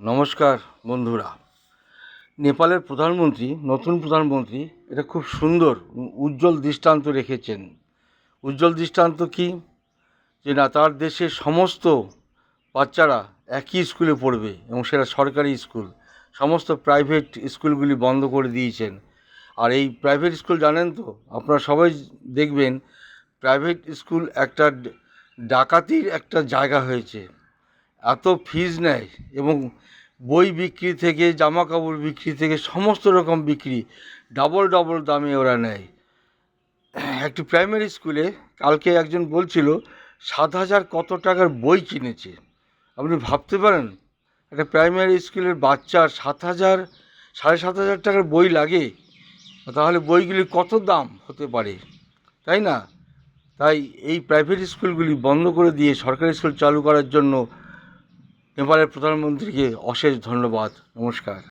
নমস্কার বন্ধুরা। নেপালের প্রধানমন্ত্রী, নতুন প্রধানমন্ত্রী, এটা খুব সুন্দর উজ্জ্বল দৃষ্টান্ত রেখেছেন। উজ্জ্বল দৃষ্টান্ত কি? যে না, তার দেশের সমস্ত বাচ্চারা একই স্কুলে পড়বে এবং সেটা সরকারি স্কুল। সমস্ত প্রাইভেট স্কুলগুলি বন্ধ করে দিয়েছেন। আর এই প্রাইভেট স্কুল জানেন তো, আপনারা সবাই দেখবেন, প্রাইভেট স্কুল একটা ডাকাতির একটা জায়গা হয়েছে। এত ফিজ নেয় এবং বই বিক্রি থেকে জামা কাপড় বিক্রি থেকে সমস্ত রকম বিক্রি ডবল ডবল দামে ওরা নেয়। একটি প্রাইমারি স্কুলে কালকে একজন বলছিল 7,000 কত টাকার বই কিনেছে। আপনি ভাবতে পারেন, একটা প্রাইমারি স্কুলের বাচ্চার 7,000 7,500 টাকার বই লাগে, তাহলে বইগুলি কত দাম হতে পারে, তাই না? তাই এই প্রাইভেট স্কুলগুলি বন্ধ করে দিয়ে সরকারি স্কুল চালু করার জন্য নেপালের প্রধানমন্ত্রীকে অশেষ ধন্যবাদ। নমস্কার।